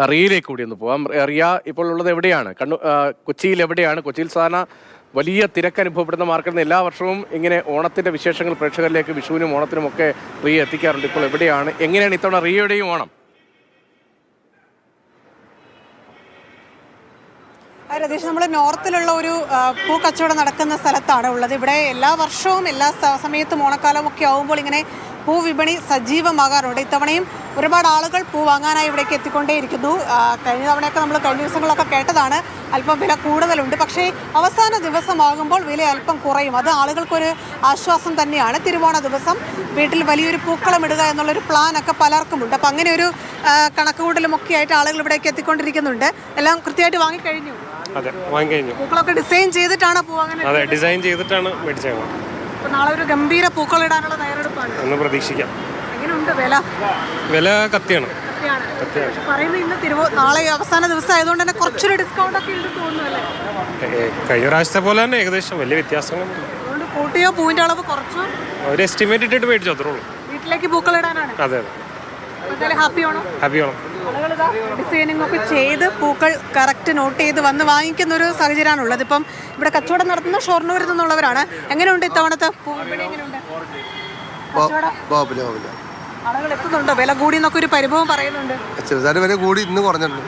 റിയയിലേക്ക് കൂടി ഒന്ന് പോകാം. റിയ ഇപ്പോൾ ഉള്ളത് എവിടെയാണ്? കൊച്ചിയിൽ എവിടെയാണ്? കൊച്ചിയിൽ സാധാരണ വലിയ തിരക്ക് അനുഭവപ്പെടുന്ന മാർക്കറ്റിൽ എല്ലാ വർഷവും ഇങ്ങനെ ഓണത്തിന്റെ വിശേഷങ്ങൾ പ്രേക്ഷകരിലേക്ക് വിഷുവിനും ഓണത്തിനും ഒക്കെ റിയ എത്തിക്കാറുണ്ട്. ഇപ്പോൾ എവിടെയാണ്, എങ്ങനെയാണ് ഇത്തവണ റിയയുടെയും ഓണം? രതീഷ്, നമ്മൾ നോർത്തിലുള്ള ഒരു പൂക്കച്ചവടം നടക്കുന്ന സ്ഥലത്താണ് ഉള്ളത്. ഇവിടെ എല്ലാ വർഷവും എല്ലാ സമയത്തും ഓണക്കാലം ഒക്കെ ആവുമ്പോൾ ഇങ്ങനെ പൂവിപണി സജീവമാകാറുണ്ട്. ഇത്തവണയും ഒരുപാട് ആളുകൾ പൂ വാങ്ങാനായി ഇവിടേക്ക് എത്തിക്കൊണ്ടേയിരിക്കുന്നു. കഴിഞ്ഞ തവണയൊക്കെ നമ്മൾ കഴിഞ്ഞ ദിവസങ്ങളൊക്കെ കേട്ടതാണ്, അല്പം വില കൂടുതലുണ്ട്. പക്ഷേ അവസാന ദിവസമാകുമ്പോൾ വില അല്പം കുറയും. അത് ആളുകൾക്കൊരു ആശ്വാസം തന്നെയാണ്. തിരുവോണ ദിവസം വീട്ടിൽ വലിയൊരു പൂക്കളം ഇടുക എന്നുള്ളൊരു പ്ലാനൊക്കെ പലർക്കുമുണ്ട്. അപ്പം അങ്ങനെ ഒരു കണക്കുകൂട്ടലുമൊക്കെ ആയിട്ട് ആളുകൾ ഇവിടേക്ക് എത്തിക്കൊണ്ടിരിക്കുന്നുണ്ട്. എല്ലാം കൃത്യമായിട്ട് വാങ്ങിക്കഴിഞ്ഞു. അതെ, വാങ്ങിക്കഴിഞ്ഞു. പൂക്കളൊക്കെ ഡിസൈൻ ചെയ്തിട്ടാണ് പൂവാങ്ങനെ. അതെ, ഡിസൈൻ ചെയ്തിട്ടാണ് മേടിച്ചത്. നാളെ ഒരു ഗംഭീര പൂക്കൾ ഇടാനുള്ള തയ്യാറെടുപ്പാണ്. ഒന്ന് പ്രതീക്ഷിക്കാം. എങ്ങനെയുണ്ട് വില? വില കത്തിയാണ്. പറയുന്നത് ഇന്ന് നാളെ അവസാന ദിവസം ആയതുകൊണ്ട് തന്നെ കുറച്ചൊരു ഡിസ്കൗണ്ട് ഒക്കെ ഉണ്ട് തോന്നുന്നല്ലേ? കഴിഞ്ഞ പ്രാവശ്യത്തെ പോലെ തന്നെ ഏകദേശം, വലിയ വ്യത്യാസങ്ങളൊന്നും. അതുകൊണ്ട് കൂട്ടിയോ പൂവിന്റെ അളവ് കുറച്ചോ? ഒരു എസ്റ്റിമേറ്റ് ഇട്ടിട്ട് മേടിച്ചു, അത്രേ ഉള്ളൂ. വീട്ടിലേക്ക് പൂക്കൾ ഇടാനാണ്. അതെ, ഹാപ്പി ആണോ? ഹാപ്പി ആണോ? ഡിസൈനിങ് ഒക്കെ ചെയ്ത് പൂക്കൾ കറക്റ്റ് നോട്ട് ചെയ്ത് വന്ന് വാങ്ങിക്കുന്ന ഒരു സാഹചര്യമാണ് ഉള്ളത്. ഇപ്പം ഇവിടെ കച്ചവടം നടത്തുന്ന ഷൊർണൂരിൽ നിന്നുള്ളവരാണ്. എങ്ങനെയുണ്ട് ഇത്തവണത്തെ പൂവിപണി? എങ്ങനെയുണ്ട്? ആളുകൾ എത്തുന്നുണ്ടോ? വില കൂടി എന്നൊക്കെ ഒരു പരിഭവം പറയുന്നുണ്ട്. വില കൂടി ഇന്ന് കുറഞ്ഞിട്ടുണ്ട്.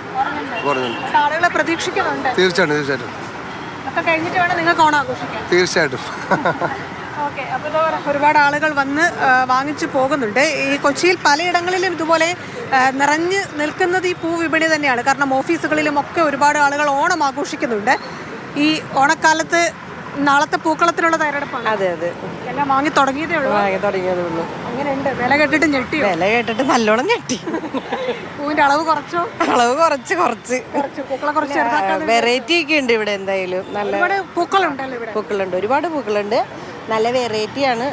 ആളുകളെ പ്രതീക്ഷിക്കുന്നുണ്ട്. തീർച്ചയായിട്ടും ഒക്കെ കഴിഞ്ഞിട്ട് വേണം നിങ്ങൾക്ക് ഓണം ആഘോഷിക്കാൻ. തീർച്ചയായിട്ടും. ഓക്കെ, അപ്പോൾ ഒരുപാട് ആളുകൾ വന്ന് വാങ്ങിച്ചു പോകുന്നുണ്ട്. ഈ കൊച്ചിയിൽ പലയിടങ്ങളിലും ഇതുപോലെ നിറഞ്ഞു നിൽക്കുന്നത് ഈ പൂവിപണി തന്നെയാണ്. കാരണം ഓഫീസുകളിലും ഒക്കെ ഒരുപാട് ആളുകൾ ഓണം ആഘോഷിക്കുന്നുണ്ട്. ഈ ഓണക്കാലത്ത് നാളത്തെ പൂക്കളത്തിനുള്ള തയ്യാറെടുപ്പാണ്. അതെ അതെ, എല്ലാം വാങ്ങി തുടങ്ങിയതേ ഉള്ളൂ. അങ്ങനെയുണ്ട്. വില കേട്ടിട്ട് ഞെട്ടിയോ? വില കേട്ടിട്ട് നല്ലോണം ഞെട്ടി. പൂവിന്റെ അളവ് കുറച്ചോ? അളവ് കുറച്ച് പൂക്കളെ കുറച്ച് വെറൈറ്റി ഒക്കെ ഉണ്ട് ഇവിടെ. എന്തായാലും നല്ല പൂക്കളുണ്ടല്ലോ ഇവിടെ. പൂക്കളുണ്ട്, ഒരുപാട് പൂക്കളുണ്ട്. നല്ല വെറൈറ്റിയാണ്.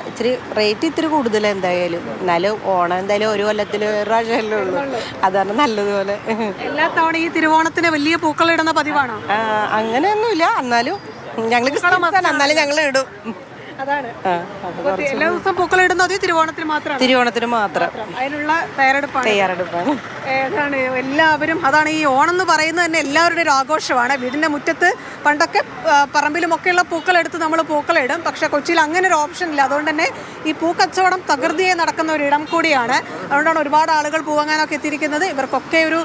ഇത്തിരി കൂടുതൽ എന്തായാലും. എന്നാലും ഓണം എന്തായാലും ഒരു കൊല്ലത്തിൽ ഒരു പ്രാവശ്യമല്ലേ ഉള്ളൂ. അതാണ് നല്ലതുപോലെ. എല്ലാ തവണ ഈ തിരുവോണത്തിന് വലിയ പൂക്കൾ ഇടുന്ന പതിവാണോ? അങ്ങനെയൊന്നുമില്ല, എന്നാലും ഞങ്ങൾക്ക് എന്നാലും ഞങ്ങൾ ഇടും. അതാണ് എല്ലാ ദിവസവും പൂക്കൾ ഇടുന്നത് തിരുവോണത്തിന് മാത്രം. അതിനുള്ള തയ്യാറെടുപ്പാണ്. ഏതാണ് എല്ലാവരും. അതാണ് ഈ ഓണം എന്ന് പറയുന്നത് തന്നെ എല്ലാവരുടെ ഒരു ആഘോഷമാണ്. വീടിന്റെ മുറ്റത്ത് പണ്ടൊക്കെ പറമ്പിലുമൊക്കെയുള്ള പൂക്കൾ എടുത്ത് നമ്മൾ പൂക്കളിടും. പക്ഷെ കൊച്ചിയിൽ അങ്ങനെ ഒരു ഓപ്ഷൻ ഇല്ല. അതുകൊണ്ട് തന്നെ ഈ പൂക്കച്ചവടം തകൃതിയായി നടക്കുന്ന ഒരു ഇടം കൂടിയാണ്. അതുകൊണ്ടാണ് ഒരുപാട് ആളുകൾ പൂവാങ്ങാനൊക്കെ എത്തിയിരിക്കുന്നത്. ഇവർക്കൊക്കെ ഒരു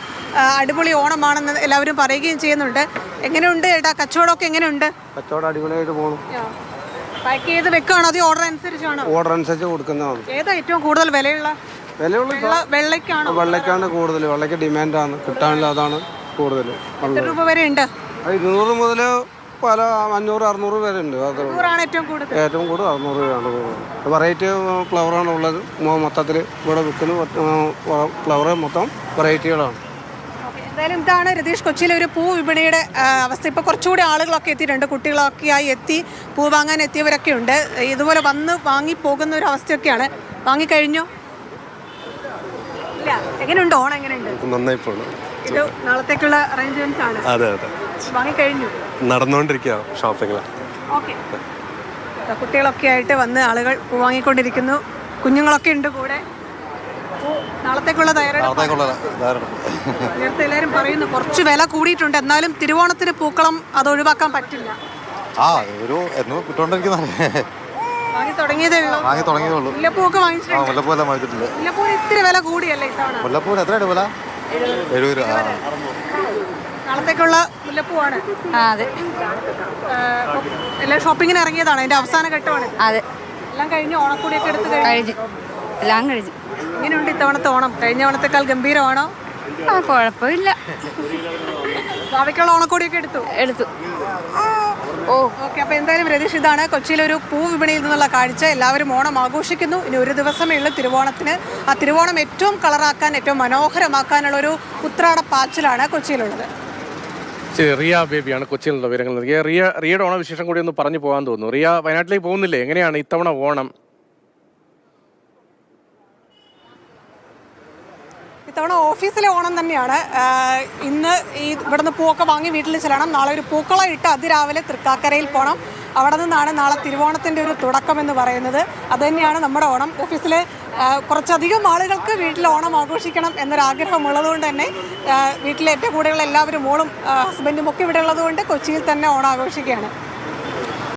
അടിപൊളി ഓണമാണെന്ന് എല്ലാവരും പറയുകയും ചെയ്യുന്നുണ്ട്. എങ്ങനെയുണ്ട് ഏട്ടാ കച്ചവടമൊക്കെ? എങ്ങനെയുണ്ട്? കച്ചവടം അടിപൊളിയായിട്ട് പോകുന്നു. പാക്ക് ചെയ്ത് വെക്കുകയാണോ? അതോ ഓർഡർ അനുസരിച്ചാണോ? ഓർഡർ അനുസരിച്ച് കൊടുക്കുന്നതാണ്. ഏതാ ഏറ്റവും കൂടുതൽ വിലയുള്ള? വെള്ളയ്ക്കാണോ? വെള്ളയ്ക്കാണ് കൂടുതൽ. വെള്ളയ്ക്ക് ഡിമാൻഡാണ്, കിട്ടാനില്ല, അതാണ് കൂടുതൽ. എത്ര രൂപ വരെ ഉണ്ട്? 200 മുതൽ പല 500, 600 വരെ ഉണ്ട്. ഏറ്റവും കൂടുതൽ 600 രൂപയാണ്. വെറൈറ്റി ഫ്ലവറാണ് ഉള്ളത്. മൊത്തത്തിൽ ഇവിടെ വിൽക്കുന്ന ഫ്ലവർ മൊത്തം വെറൈറ്റികളാണ്. എന്തായാലും ഇതാണ് രതീഷ് കൊച്ചിയിലെ ഒരു പൂ വിപണിയുടെ അവസ്ഥ. ഇപ്പോൾ കുറച്ചുകൂടി ആളുകളൊക്കെ എത്തിയിട്ടുണ്ട്. കുട്ടികളൊക്കെ ആയി എത്തി പൂ വാങ്ങാൻ എത്തിയവരൊക്കെ ഉണ്ട്. ഇതുപോലെ വന്ന് വാങ്ങിപ്പോകുന്ന ഒരു അവസ്ഥയൊക്കെയാണ്. വാങ്ങിക്കഴിഞ്ഞോ? ഇല്ല. എങ്ങനെയുണ്ട് ഓണം? എങ്ങനെയുണ്ട്? നന്നായി പോകണം. ഇത് നാളത്തേക്കുള്ള അറേഞ്ച്മെന്റ്സ് ആണ്. അതെ അതെ, വാങ്ങിക്കഴിഞ്ഞു. നടന്നുകൊണ്ടിരിക്കുക ഷോപ്പിംഗ്. ഓക്കെ, കുട്ടികളൊക്കെ ആയിട്ട് വന്ന് ആളുകൾ പൂ വാങ്ങിക്കൊണ്ടിരിക്കുന്നു. കുഞ്ഞുങ്ങളൊക്കെ ഉണ്ട് കൂടെ. നാളത്തേക്കുള്ള തയ്യാറെടുപ്പ് നേരത്തെ എല്ലാവരും പറയുന്നു കുറച്ച് വില കൂടിയിട്ടുണ്ട്. എന്നാലും തിരുവോണത്തിന് പൂക്കളം അത് ഒഴിവാക്കാൻ പറ്റില്ല. വാങ്ങി തുടങ്ങിയതേ ഉള്ളൂ. മുല്ലപ്പൂവൊക്കെ വാങ്ങിച്ചിട്ടുണ്ട്. മുല്ലപ്പൂവിന് ഇത്തിരി വില കൂടിയല്ലേ ഇത്തവണ? നാളത്തേക്കുള്ള മുല്ലപ്പൂവാണ്. എല്ലാം ഷോപ്പിങ്ങിന് ഇറങ്ങിയതാണ്. അതിന്റെ അവസാന ഘട്ടമാണ്. എല്ലാം കഴിഞ്ഞ് ഓണക്കൂടിയൊക്കെ എടുത്ത് കഴിഞ്ഞു. എങ്ങനെയുണ്ട് ഇത്തവണത്തെ ഓണം? കഴിഞ്ഞ ഓണത്തെക്കാൾ ഗംഭീരമാണോ? കുഴപ്പമില്ല. ഭാവിക്കുള്ള ഓണക്കൂടിയൊക്കെ എടുത്തു. ഓക്കെ, അപ്പോൾ എന്തായാലും രതീഷ്, ഇതാണ് കൊച്ചിയിലൊരു പൂ വിപണിയിൽ നിന്നുള്ള കാഴ്ച. എല്ലാവരും ഓണം ആഘോഷിക്കുന്നു. ഇനി ഒരു ദിവസമേ ഉള്ളൂ തിരുവോണത്തിന്. ആ തിരുവോണം ഏറ്റവും കളറാക്കാൻ, ഏറ്റവും മനോഹരമാക്കാനുള്ളൊരു ഉത്രാട പാച്ചിലാണ് കൊച്ചിയിലുള്ളത്. റിയ ബേബിയാണ് കൊച്ചിയിലുള്ള വിവരങ്ങൾ നൽകിയ. റിയയുടെ ഓണവിശേഷം കൂടി ഒന്ന് പറഞ്ഞു പോകാൻ തോന്നുന്നു. റിയ വയനാട്ടിലേക്ക് പോകുന്നില്ലേ? എങ്ങനെയാണ് ഇത്തവണ ഓണം? ഇത്തവണ ഓഫീസിലെ ഓണം തന്നെയാണ്. ഇന്ന് ഈ ഇവിടുന്ന് പൂവൊക്കെ വാങ്ങി വീട്ടിൽ ചെല്ലണം. നാളെ ഒരു പൂക്കളം ഇട്ട് അതിരാവിലെ തൃക്കാക്കരയിൽ പോകണം. അവിടെ നിന്നാണ് നാളെ തിരുവോണത്തിൻ്റെ ഒരു തുടക്കം എന്ന് പറയുന്നത്. അതുതന്നെയാണ് നമ്മുടെ ഓണം. ഓഫീസിലെ കുറച്ചധികം ആളുകൾക്ക് വീട്ടിൽ ഓണം ആഘോഷിക്കണം എന്നൊരാഗ്രഹം ഉള്ളതുകൊണ്ട് തന്നെ വീട്ടിലെ ഏറ്റവും കൂടെയുള്ള എല്ലാവരും മോളും ഹസ്ബൻഡും ഒക്കെ ഇവിടെ ഉള്ളതുകൊണ്ട് കൊച്ചിയിൽ തന്നെ ഓണം ആഘോഷിക്കുകയാണ്.